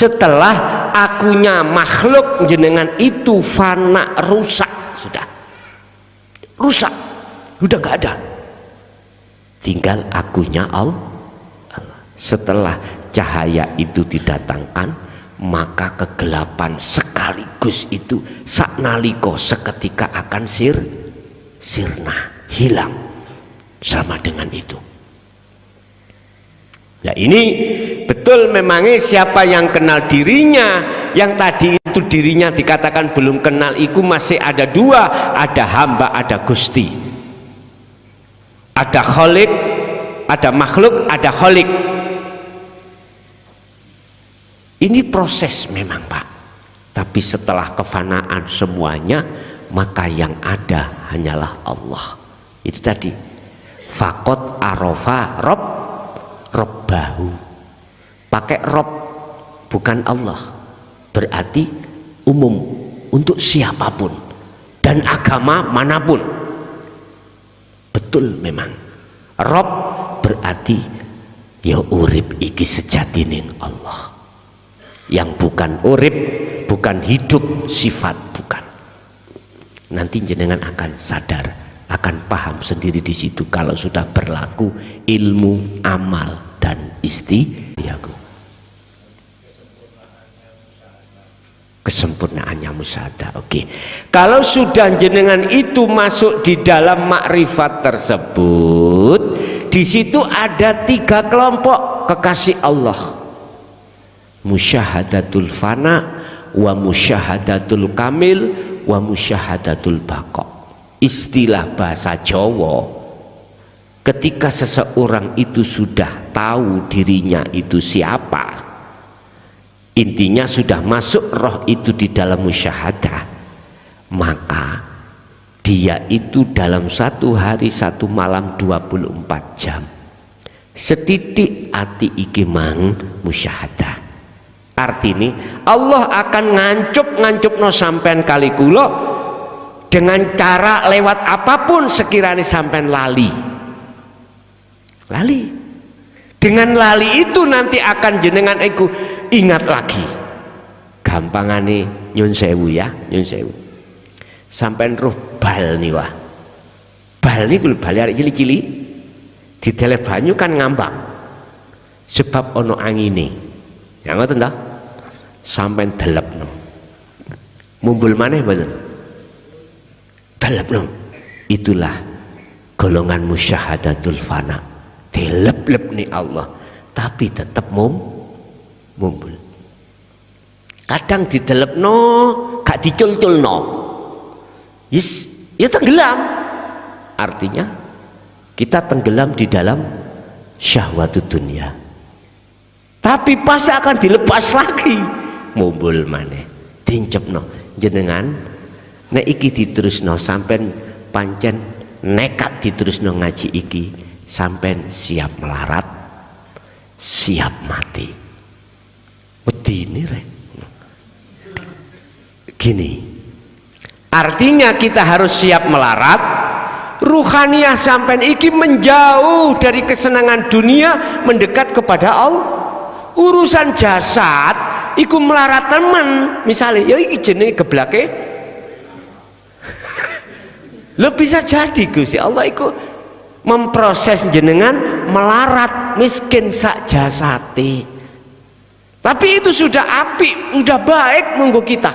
setelah akunya makhluk jenengan itu fana, rusak, sudah rusak, udah nggak ada, tinggal akunya Allah. Setelah cahaya itu didatangkan, maka kegelapan sekaligus itu saknaliko seketika akan sirna, hilang sama dengan itu. Ya ini betul memangnya siapa yang kenal dirinya, yang tadi itu dirinya dikatakan belum kenal, itu masih ada dua, ada hamba, ada Gusti, ada kholik, ada makhluk, ada kholik. Ini proses memang Pak, tapi setelah kefanaan semuanya, maka yang ada hanyalah Allah. Itu tadi fakot arofa robbahu, pakai rob bukan Allah, berarti umum untuk siapapun dan agama manapun. Betul memang rob berarti ya urip iki sejatining Allah, yang bukan urip, bukan hidup sifat, bukan. Nanti jenengan akan sadar, akan paham sendiri di situ kalau sudah berlaku ilmu, amal dan istiaku. Kesempurnaannya musyahadah. Oke. Kalau sudah jenengan itu masuk di dalam makrifat tersebut, di situ ada 3 kelompok kekasih Allah. Musyahadatul fana, wa musyahadatul kamil, wa musyahadatul baqa. Istilah bahasa Jawa, ketika seseorang itu sudah tahu dirinya itu siapa, intinya sudah masuk roh itu di dalam musyahadah, maka dia itu dalam 1 hari 1 malam 24 jam setitik ati iki mang musyahadah. Artinya Allah akan ngancup no sampean kali kula dengan cara lewat apapun sekiranya sampean lali. Dengan lali itu nanti akan jenengan iku ingat lagi. Gampangane nyun sewu ya, nyun sewu. Sampean roh bal nih wah. Bal niku lho, bal arek cilik-cilik didele banyu kan ngambang. Sebab ono angine. Ya ngoten ta? Sampean delepno. Mumbul maneh mboten? Delepno. Itulah golongan musyahadatul fana. Dilep-lep nih Allah, tapi tetap mumbul. Kadang didelepno, gak dicul-culno. Yes, ya tenggelam. Artinya kita tenggelam di dalam syahwatut dunia. Tapi pasti akan dilepas lagi, mumbul maneh, dincepno. Jenengan nek iki diterusno sampean pancen nekat diterusno ngaji iki, sampean siap melarat, siap mati. Wedine rek. Gini. Artinya kita harus siap melarat. Ruhaniyah sampean iki menjauh dari kesenangan dunia, mendekat kepada Allah. Urusan jasad iku melarat temen, misalnya ya iki jenenge geblake. Lo bisa jadi Gusti Allah iku memproses jenengan melarat miskin sak jasati. Tapi itu sudah apik, sudah baik monggo kita.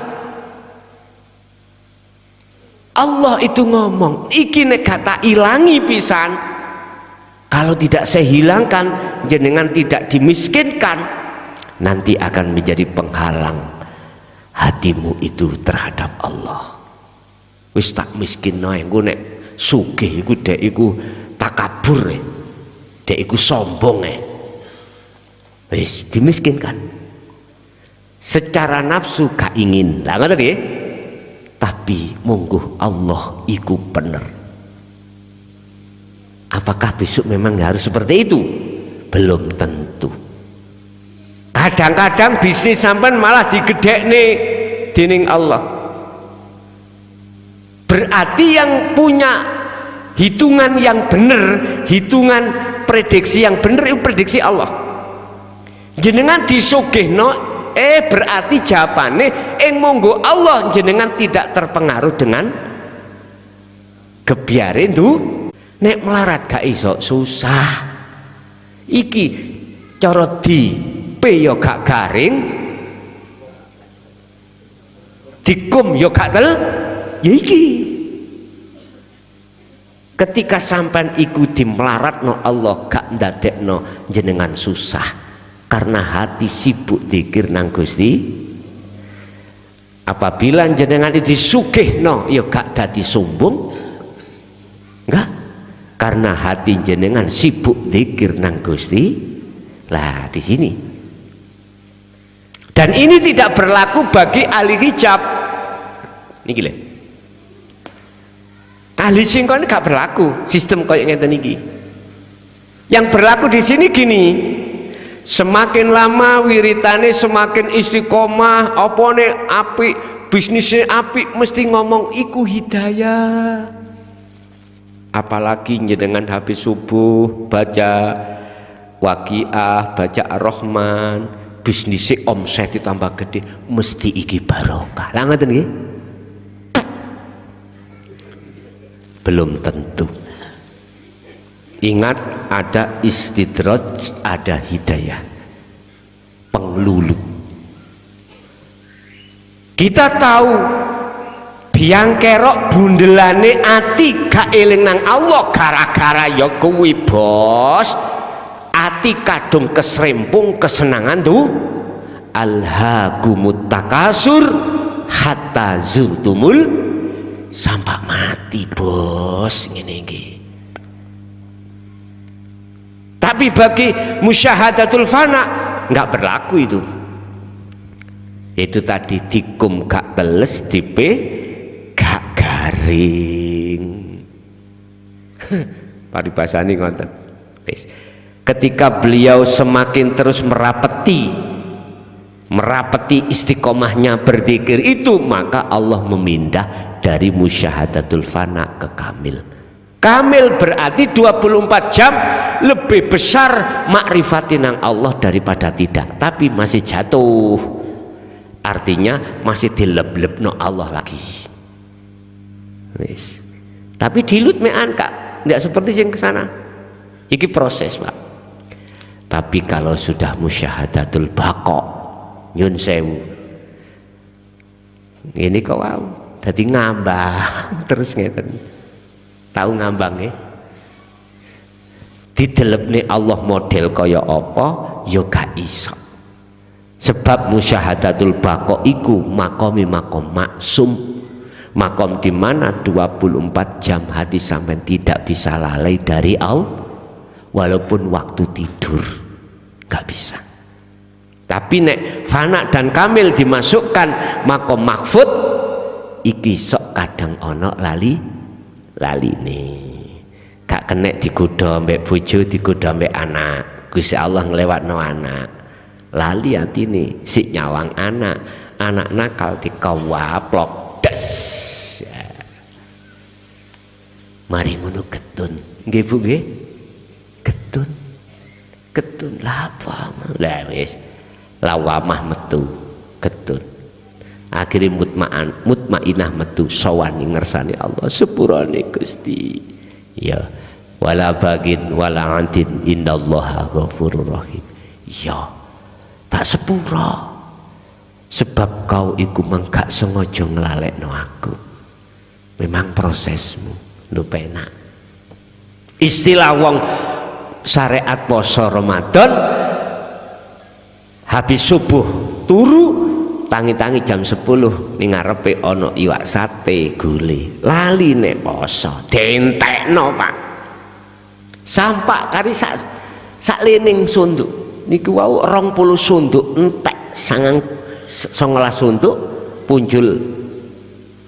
Allah itu ngomong, iki nek kata ilangi pisan, kalau tidak saya hilangkan, jenengan tidak dimiskinkan, nanti akan menjadi penghalang hatimu itu terhadap Allah. Wis tak miskin nae, engko nek sugih iku dek iku takabur, dek iku sombong, wis dimiskinkan. Secara nafsu gak ingin, lah ngoten nggih. Tapi monggo Allah iku bener. Apakah besok memang harus seperti itu? Belum tentu. Kadang-kadang bisnis sampean malah digedhekne dening Allah. Berarti yang punya hitungan yang benar, hitungan prediksi yang benar itu prediksi Allah. Jenengan disugihno berarti jawabane ing monggo Allah jenengan tidak terpengaruh dengan gebyare ndu. Nek melarat gak iso susah. Iki cara dipe yo gak garing, dikum yo gak tel, ya iki. Ketika sampean iku dimelaratno Allah gak ndadekno jenengan susah karena hati sibuk dzikir nang Gusti. Apabila jenengan itu sugihno ya gak dadi sombong, enggak, karena hati jenengan sibuk dzikir nang Gusti. Lah di sini. Dan ini tidak berlaku bagi ahli hijab. Niki lho. Ahli singkon gak berlaku sistem kayak ngeten iki. Yang berlaku di sini gini, semakin lama wiritane semakin istiqomah, opone apik, bisnisnya apik, mesti ngomong iku hidayah. Apalagi jenengan habis subuh baca Waqiah, baca Ar-Rahman, bisnisnya omset ditambah gede, mesti iki barokah. Lah ngoten nggih? Belum tentu. Ingat, ada istidraj, ada hidayah, penglulu. Kita tahu biang kerok bundelane ati gak eling nang Allah gara-gara ya kuwi bos. Ati kadung kesrempung kesenangan tuh. Alhaakumut takasur hatta zurtumul, sampai mati bos ngene iki. Tapi bagi musyahadatul fana nggak berlaku itu. Itu tadi dikum gak teles, dipe gak garing. Paribasane ngoten. Ketika beliau semakin terus merapati istiqomahnya berzikir itu, maka Allah memindah dari musyahadatul fana ke kamil. Kamil berarti 24 jam lebih besar makrifatin nang Allah daripada tidak, tapi masih jatuh, artinya masih dileb-lebno Allah lagi. Wis. Tapi dilut mean kak, tidak seperti yang kesana. Iki proses pak. Tapi kalau sudah musyahadatul baqo, nyun sewu, ini kau wow, jadi ngambang terus ngeten. Tahu ngambang ya? Didelepne Allah model kaya apa ya gak iso. Sebab musyahadatul baqo iku makomi makom maksum, makom di mana 24 jam hati sampai tidak bisa lalai dari Allah. Walaupun waktu tidur gak bisa. Tapi nek fana dan kamil dimasukkan makom mahfud, iki sok kadang ono lali nih. Gak kena digoda mbek bojo, digoda mbek anak. Gusti Allah nglewatno anak. Lali atine sik nyawang anak nakal dikawaplok des. Ya. Mari ngono ketun. Nggih Bu nggih? Ketun lapa lah wis lawamah metu ketun, akhirnya mutmainah metu sawani ngersani Allah sepurane Gusti ya, wala bagin wala antin innallaha ghafurur rahim. Ya tak sepura sebab kau iku menggak sengaja nglalekno aku, memang prosesmu lu penak. Istilah wong syariat poso Ramadan habis subuh turu tangi-tangi jam 10 ning ngarepe ana iwak sate gule, lali nek poso dientekno Pak, sampak kari sak lening sunduk niku wau 20 sunduk entek 19 sunduk punjul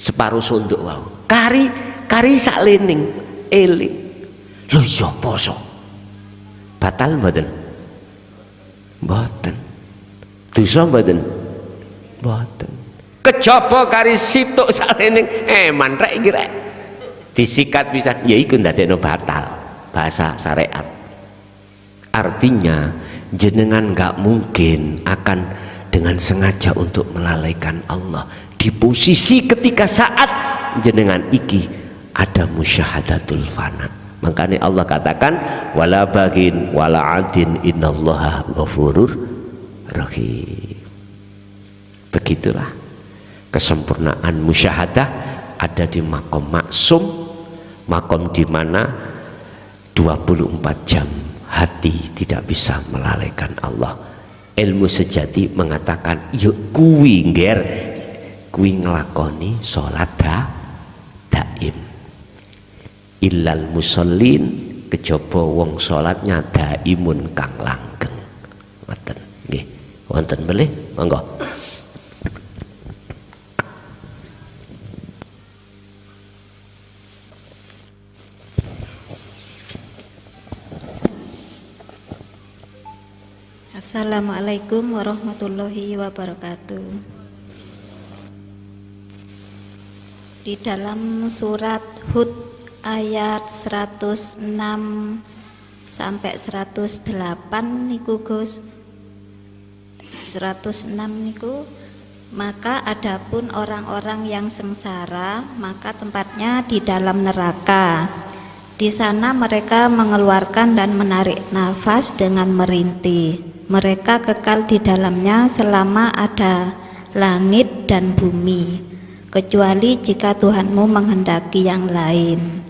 separuh sunduk wau kari sak lening eling lho ya poso batal mboten? Mboten. Dosa mboten? Mboten. Kejaba kari situk salene mantrek iki rek. Disikat pisan ya iku ndadekno batal bahasa syariat. Artinya jenengan enggak mungkin akan dengan sengaja untuk melalaikan Allah di posisi ketika saat jenengan iki ada musyahadatul fana. Makanya Allah katakan wala bagin wala adin innallaha ghafurur rahim. Begitulah kesempurnaan musyahadah ada di makom maksum, makom di mana 24 jam hati tidak bisa melalaikan Allah. Ilmu sejati mengatakan yuk kuwi ngger kuwi nglakoni salat daim. Illal musallin kejaba wong salatnya daimun kang langgeng. Ngoten nggih. Wonten melih monggo. Assalamualaikum warahmatullahi wabarakatuh. Di dalam surat Hud ayat 106 sampai 108 niku Gus. 106 niku, maka adapun orang-orang yang sengsara maka tempatnya di dalam neraka. Di sana mereka mengeluarkan dan menarik nafas dengan merintih. Mereka kekal di dalamnya selama ada langit dan bumi, kecuali jika Tuhanmu menghendaki yang lain.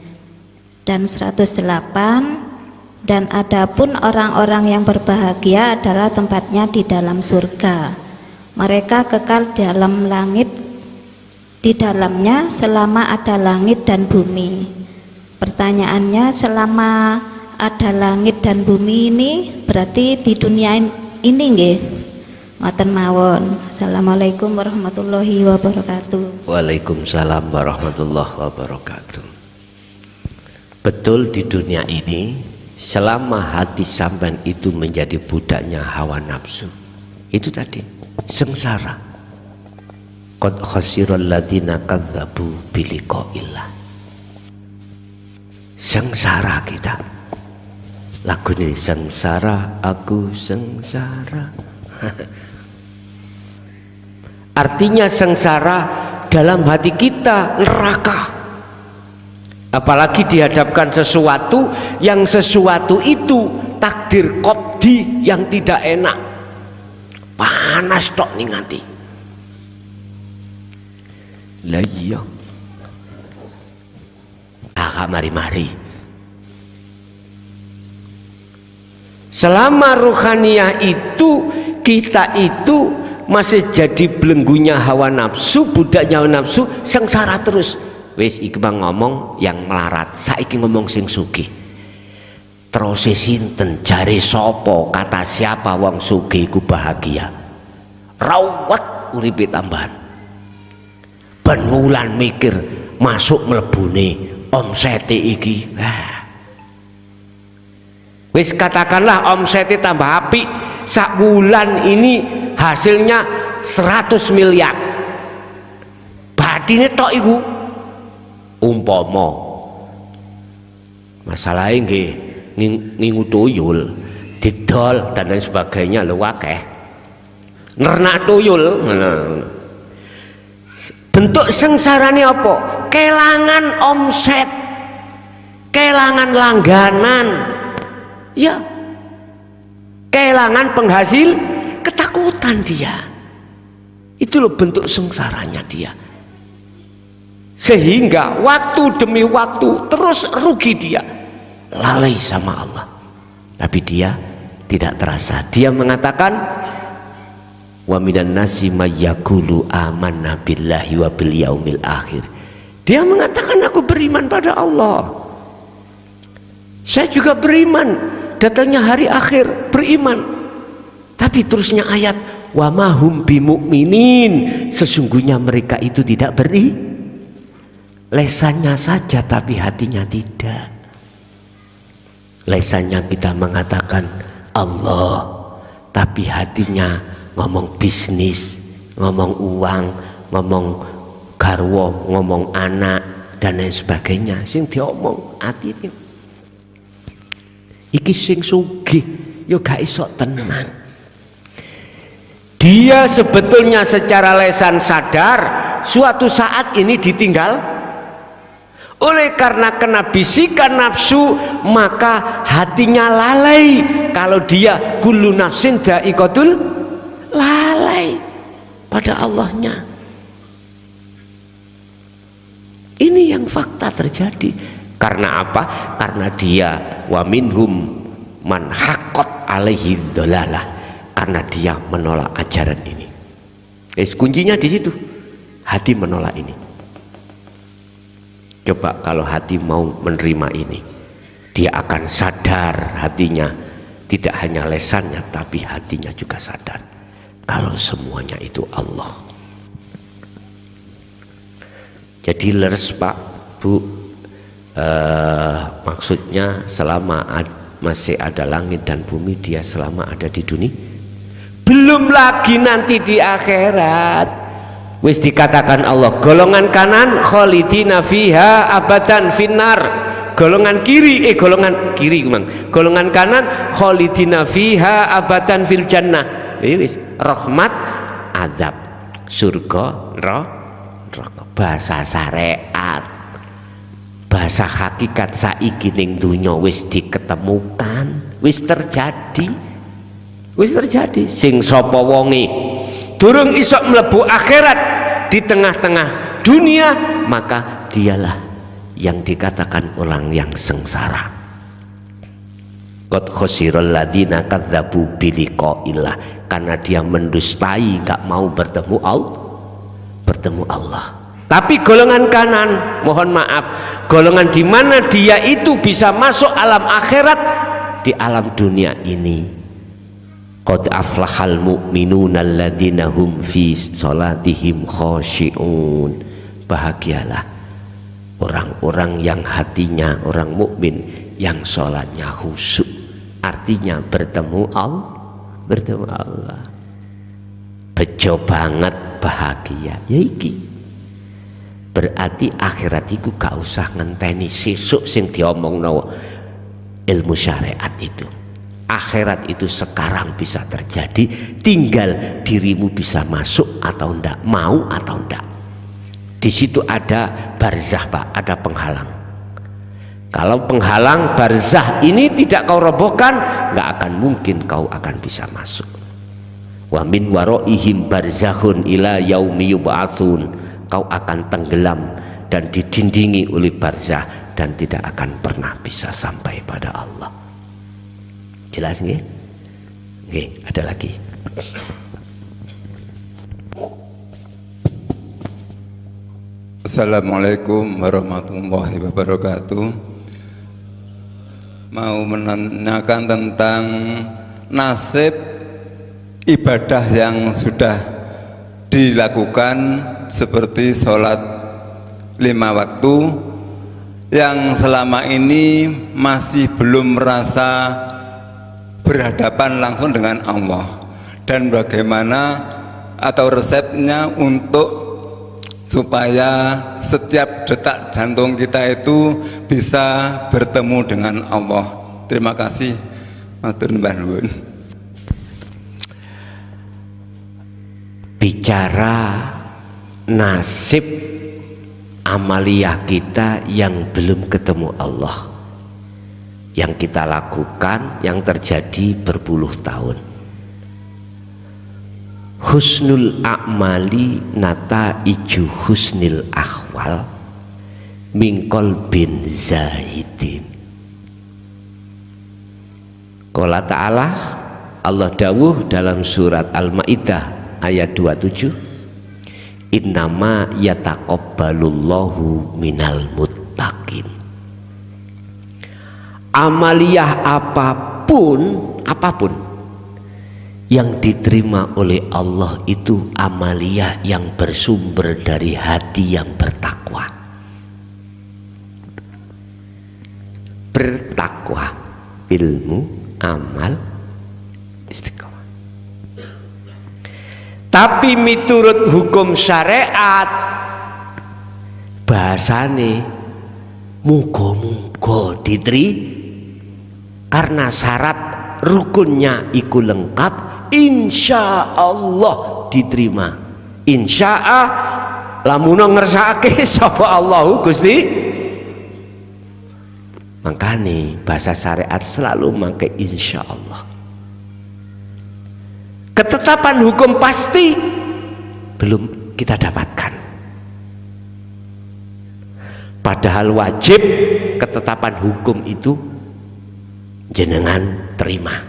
Dan 108, dan adapun orang-orang yang berbahagia adalah tempatnya di dalam surga. Mereka kekal dalam langit, di dalamnya selama ada langit dan bumi. Pertanyaannya, selama ada langit dan bumi ini berarti di dunia ini nggih? Ngoten mawon. Assalamualaikum warahmatullahi wabarakatuh. Waalaikumsalam warahmatullahi wabarakatuh. Betul, di dunia ini selama hati sampean itu menjadi budaknya hawa nafsu, itu tadi sengsara. Qad khasiral ladzina kadzdzabu biliqa'illah. Sengsara kita. Lagu ini sengsara, aku sengsara. Artinya sengsara dalam hati kita, neraka. Apalagi dihadapkan sesuatu yang sesuatu itu takdir qobdi yang tidak enak. Panas tok ning ati. Lah iya. Mari-mari. Selama ruhaniyah itu kita itu masih jadi belenggunya hawa nafsu, budaknya hawa nafsu, sengsara terus. Wis iki bang ngomong yang melarat, saiki ngomong sing sugih. Terus sinten jare sapa, kata siapa wong sugih iku bahagia. Rawat uripe tambahan. Ben wulan mikir masuk mlebune omsete iki. Wis katakanlah omsetnya tambah apik, sak bulan ini hasilnya 100 miliar. Badine tok iku umpama. Masalahnya nggih ngingu tuyul, didol dan lain sebagainya lho akeh. Nernak tuyul. Bentuk sengsarane apa? Kelangan omset, kelangan langganan. Ya, kehilangan penghasil, ketakutan dia. Itu loh bentuk sengsaranya dia. Sehingga waktu demi waktu terus rugi dia, lalai sama Allah. Tapi dia tidak terasa. Dia mengatakan, wa minan nasi mayyaqulu amanna billahi wa bil yaumil akhir. Dia mengatakan aku beriman pada Allah. Saya juga beriman datangnya hari akhir, beriman. Tapi terusnya ayat wa mahum bimu'minin, sesungguhnya mereka itu tidak beri. Lesannya saja tapi hatinya tidak. Lesannya kita mengatakan Allah, tapi hatinya ngomong bisnis, ngomong uang, ngomong garwo, ngomong anak dan lain sebagainya. Sing diomong atine iki sing sugih yo gak iso tenang. Dia sebetulnya secara lesan sadar suatu saat ini ditinggal. Oleh karena kena bisikan nafsu, maka hatinya lalai. Kalau dia kullu nafsin dha'iqatul, lalai pada Allahnya. Ini yang fakta terjadi. Karena apa? Karena dia wa minhum man haqqat alaihi dhalalah, karena dia menolak ajaran ini. Kuncinya di situ. Hati menolak ini. Coba kalau hati mau menerima ini, dia akan sadar hatinya, tidak hanya lesannya tapi hatinya juga sadar kalau semuanya itu Allah. Jadi leres Pak Bu, maksudnya selama masih ada langit dan bumi, dia selama ada di dunia. Belum lagi nanti di akhirat. Wis dikatakan Allah, golongan kanan khalidina fiha abadan finnar. Golongan kiri golongan kanan khalidina fiha abadan fil jannah. Wis rahmat, azab, surga, neraka. Bahasa syariat, bahasa hakikat saiki ning dunya wis diketemukan, wis terjadi. Sing sapa wonge durung iso mlebu akhirat di tengah-tengah dunia, maka dialah yang dikatakan orang yang sengsara. Qad khosiral ladzina kadzdzabu biliqa'illah, karena dia mendustai, gak mau bertemu Allah. Tapi golongan kanan, mohon maaf, golongan di mana dia itu bisa masuk alam akhirat di alam dunia ini. Qad aflahal mu'minuna alladzina hum fi sholatihim khashi'un. Bahagialah orang-orang yang hatinya, orang mukmin yang sholatnya khusyuk, artinya bertemu Allah. Bejo banget bahagia ya iki. Berarti akhirat iku gak usah ngenteni sesuk sing diomongno ilmu syariat itu. Akhirat itu sekarang bisa terjadi, tinggal dirimu bisa masuk atau ndak, mau atau ndak. Di situ ada barzah Pak, ada penghalang. Kalau penghalang barzah ini tidak kau robohkan, nggak akan mungkin kau akan bisa masuk. Wa min waraihim barzakhun ila yaumi yub'atsun. Kau akan tenggelam dan didindingi oleh barzah dan tidak akan pernah bisa sampai pada Allah. Jelas nggih? Nggih, ada lagi. Assalamualaikum warahmatullahi wabarakatuh. Mau menanyakan tentang nasib ibadah yang sudah dilakukan seperti sholat 5 waktu yang selama ini masih belum merasa berhadapan langsung dengan Allah, dan bagaimana atau resepnya untuk supaya setiap detak jantung kita itu bisa bertemu dengan Allah. Terima kasih. Matur nuwun. Bicara nasib amaliyah kita yang belum ketemu Allah, yang kita lakukan, yang terjadi berpuluh tahun. Husnul a'mali nataiju husnil ahwal mingkol bin zahidin. Qala ta'ala, Allah dawuh dalam surat Al-Maidah ayat 27, innama yataqabbalullahu minal muttaqin. Amaliyah apapun yang diterima oleh Allah itu amaliyah yang bersumber dari hati yang bertakwa. Bertakwa, ilmu, amal, istiqomah. Tapi miturut hukum syariat bahasane muga-muga ditri, karena syarat rukunnya iku lengkap, insya Allah diterima. Insya'a lamun ngersake sapa Allahu Gusti. Makanya bahasa syariat selalu memakai insya Allah. Ketetapan hukum pasti belum kita dapatkan. Padahal wajib ketetapan hukum itu jenengan terima.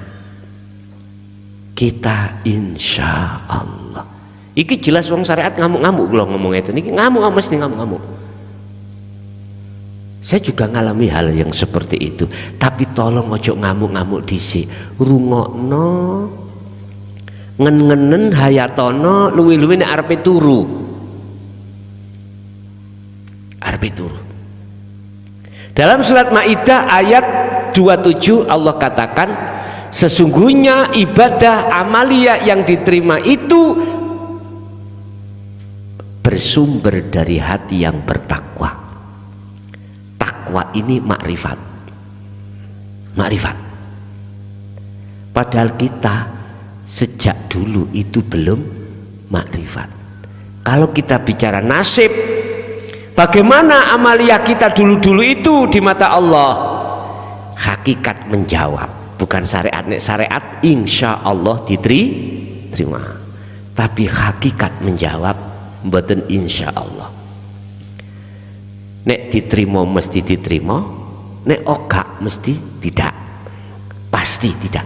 Kita insya Allah. Iki jelas wong syariat ngamuk-ngamuk kalau ngomong itu. Iki ngamuk mesti ngamuk-ngamuk. Saya juga ngalami hal yang seperti itu. Tapi tolong ojo ngamuk-ngamuk dhisik. Rungokno ngen-ngenen hayatono luwi-luwi nek arepe turu. Arepe turu. Dalam surat Maidah ayat 27 Allah katakan, sesungguhnya ibadah amalia yang diterima itu bersumber dari hati yang bertakwa. Takwa ini makrifat. Makrifat. Padahal kita sejak dulu itu belum makrifat. Kalau kita bicara nasib, bagaimana amalia kita dulu-dulu itu di mata Allah? Hakikat menjawab, bukan syariat. Nek syariat insya Allah diterima, tapi hakikat menjawab mboten insya Allah. Nek diterima mesti diterima, nek ogak mesti tidak, pasti tidak.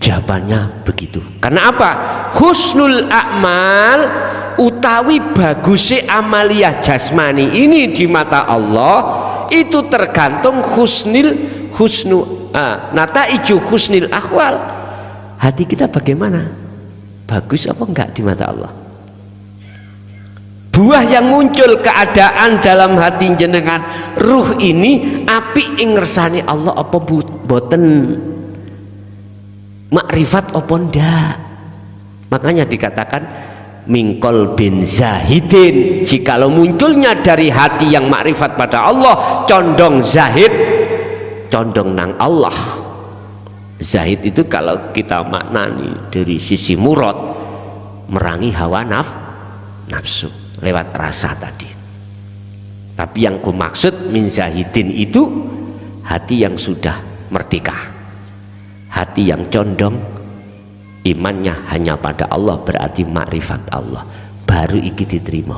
Jawabannya begitu. Karena apa? Husnul a'mal utawi bagusnya amaliyah jasmani ini di mata Allah itu tergantung nataiju husnil akhwal. Hati kita bagaimana? Bagus apa enggak di mata Allah? Buah yang muncul keadaan dalam hati jenengan ruh ini api ing ngersani Allah apa boten? Makrifat apa ndak? Makanya dikatakan mingkol bin zahidin. Jikalau munculnya dari hati yang makrifat pada Allah, condong zahid, condong nang Allah. Zahid itu kalau kita maknani dari sisi murad, merangi hawa nafsu lewat rasa tadi. Tapi yang ku maksud min zahidin itu hati yang sudah merdeka, hati yang condong imannya hanya pada Allah, berarti makrifat Allah, baru iki diterima.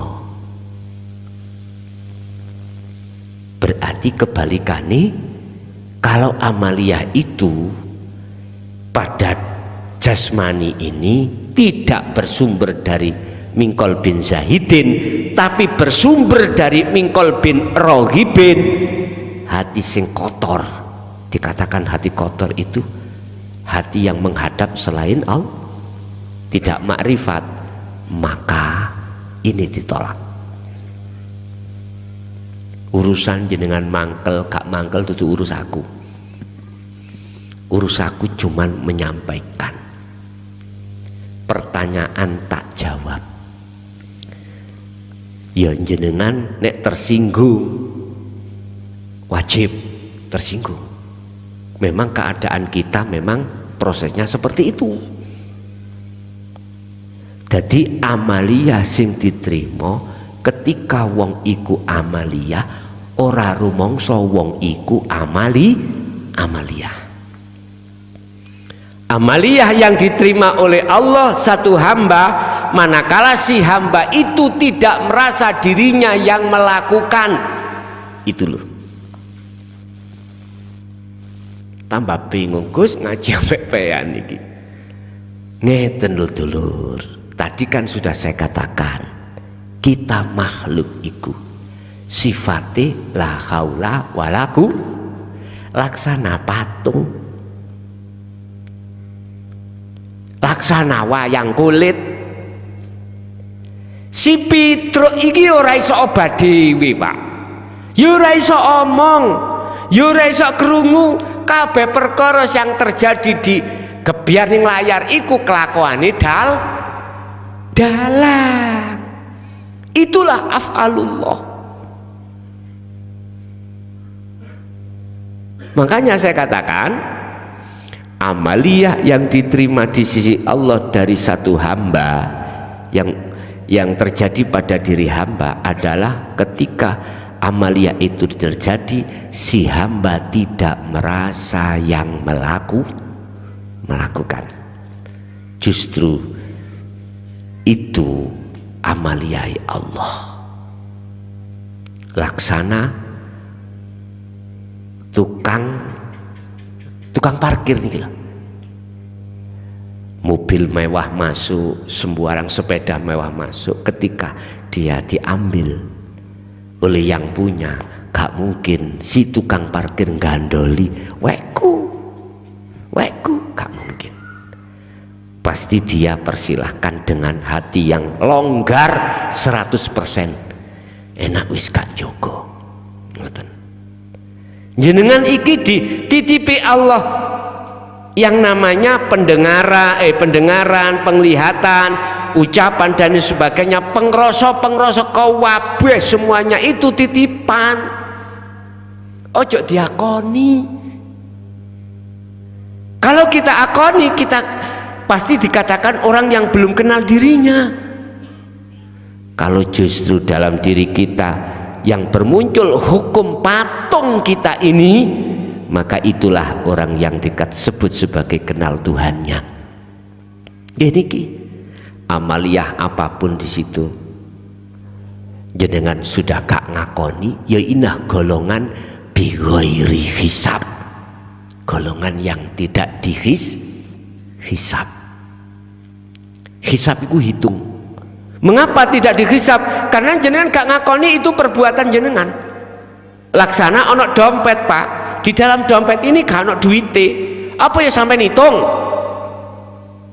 Berarti kebalikannya, kalau amaliyah itu pada jasmani ini tidak bersumber dari mingkol bin zahidin, tapi bersumber dari mingkol bin rohibin, hati sing kotor. Dikatakan hati kotor itu hati yang menghadap selain Allah, tidak makrifat, maka ini ditolak. Urusan jenengan mangkel gak mangkel itu urus aku. Urus aku cuman menyampaikan. Pertanyaan tak jawab. Ya jenengan nek tersinggung, wajib tersinggung. Memang keadaan kita memang prosesnya seperti itu. Jadi amalia sing diterima ketika wong iku amalia, ora rumangsa wong iku amalia. Amaliyah yang diterima oleh Allah satu hamba, manakala si hamba itu tidak merasa dirinya yang melakukan. Itu loh. Tambah bingung Gus ngaji sampai pean iki. Ngeten lho dulur. Tadi kan sudah saya katakan, kita makhluk iku sifate la haula wala quwwata, laksana patung, laksana wayang kulit. Si Pitruk iki ora iso obah dhewe, Pak. Ya ora iso omong, ya ora iso krungu. Kabeh perkara yang terjadi di gebyar ning layar iku kelakuane dalam. Itulah af'alullah. Makanya saya katakan amaliyah yang diterima di sisi Allah dari satu hamba yang terjadi pada diri hamba adalah ketika amaliyah itu terjadi, si hamba tidak merasa yang melakukan. Justru itu amaliyah Allah. Laksana tukang parkir nih loh. Mobil mewah masuk, sembarang sepeda mewah masuk, ketika dia diambil oleh yang punya, gak mungkin si tukang parkir gandoli weku, gak mungkin. Pasti dia persilahkan dengan hati yang longgar 100%. Enak wis gak jogo. Ngoten. Jenengan iki dititipi Allah yang namanya pendengaran, penglihatan, ucapan dan sebagainya, pengrasa kabeh semuanya itu titipan. Ojo diakoni. Kalau kita akoni, kita pasti dikatakan orang yang belum kenal dirinya. Kalau justru dalam diri kita yang bermuncul hukum patung kita ini, maka itulah orang yang dekat sebut sebagai kenal Tuhannya. Jadi amaliyah apapun di situ, jenengan sudah gak ngakoni, ya inah golongan bighairi hisab, golongan yang tidak dihisab. Hisab itu hitung. Mengapa tidak dihisab? Karena jenengan gak ngakoni itu perbuatan jenengan. Laksana ono dompet pak, di dalam dompet ini gak ono duite, apa ya sampai ngitung?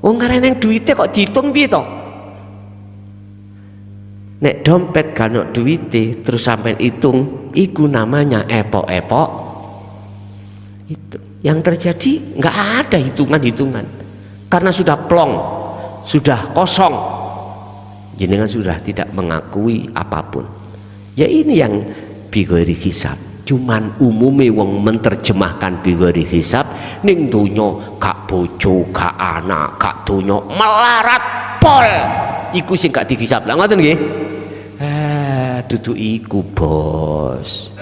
Oh ngarep neng duite kok dihitung piye to? Nek dompet gak ono duite terus sampai hitung, iku namanya epok-epok. Itu yang terjadi nggak ada hitungan karena sudah plong, sudah kosong. Jenengan sudah tidak mengakui apapun. Ya ini yang bighairi hisab. Cuman umume wong menerjemahkan bighairi hisab ning donya gak bojo, gak anak, gak donya melarat pol. Iku sing gak dihisab. Lah ngoten nggih. Dudu iku, Bos.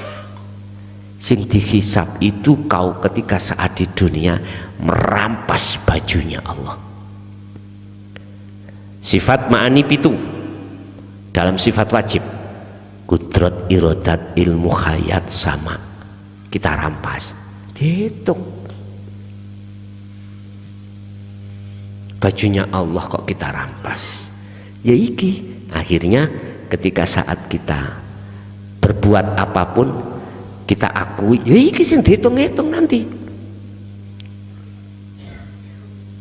Sing dihisab itu kau ketika saat di dunia merampas bajunya Allah. Sifat ma'ani pitu dalam sifat wajib, kudrat, irodat, ilmu, khayat, sama kita rampas, dihitung. Bajunya Allah kok kita rampas, ya iki akhirnya ketika saat kita berbuat apapun kita akui, ya iki sing dihitung-hitung nanti.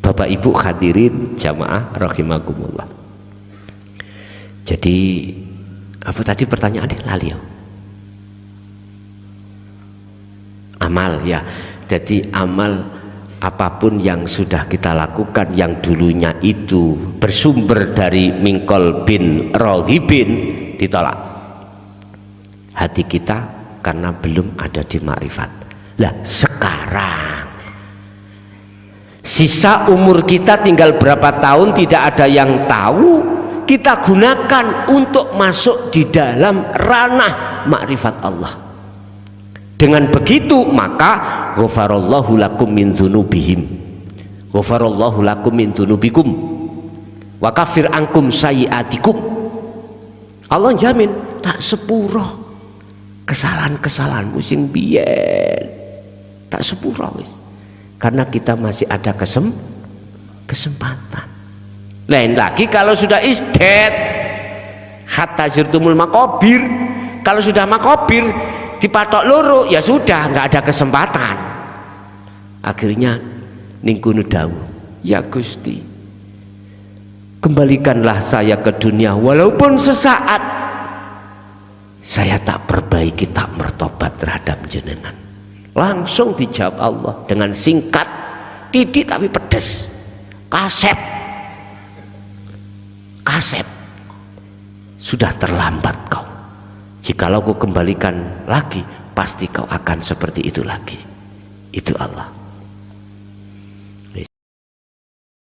Bapak Ibu hadirin jamaah rahimakumullah. Jadi apa tadi pertanyaannya lali ya? Amal ya. Jadi amal apapun yang sudah kita lakukan yang dulunya itu bersumber dari mingkol bin rohibin ditolak. Hati kita karena belum ada di makrifat. Lah sekarang sisa umur kita tinggal berapa tahun tidak ada yang tahu, kita gunakan untuk masuk di dalam ranah makrifat Allah. Dengan begitu maka ghafarallahu lakum min dzunubihim, ghafarallahu lakum min dzunubikum wa kafir ankum sayiatikum. Allah jamin tak sepuro kesalahan-kesalahanmu sing biyen, tak sepuro wis. Karena kita masih ada kesempatan. Lain lagi kalau sudah isdet hatta zurtumul makobir, kalau sudah makobir dipatok loro ya sudah nggak ada kesempatan. Akhirnya ningkunu dawu, ya Gusti kembalikanlah saya ke dunia walaupun sesaat, saya tak perbaiki, tak bertobat terhadap jenengan. Langsung dijawab Allah dengan singkat, titik tapi pedes. Kaset. Sudah terlambat kau. Jikalau kau kembalikan lagi, pasti kau akan seperti itu lagi. Itu Allah.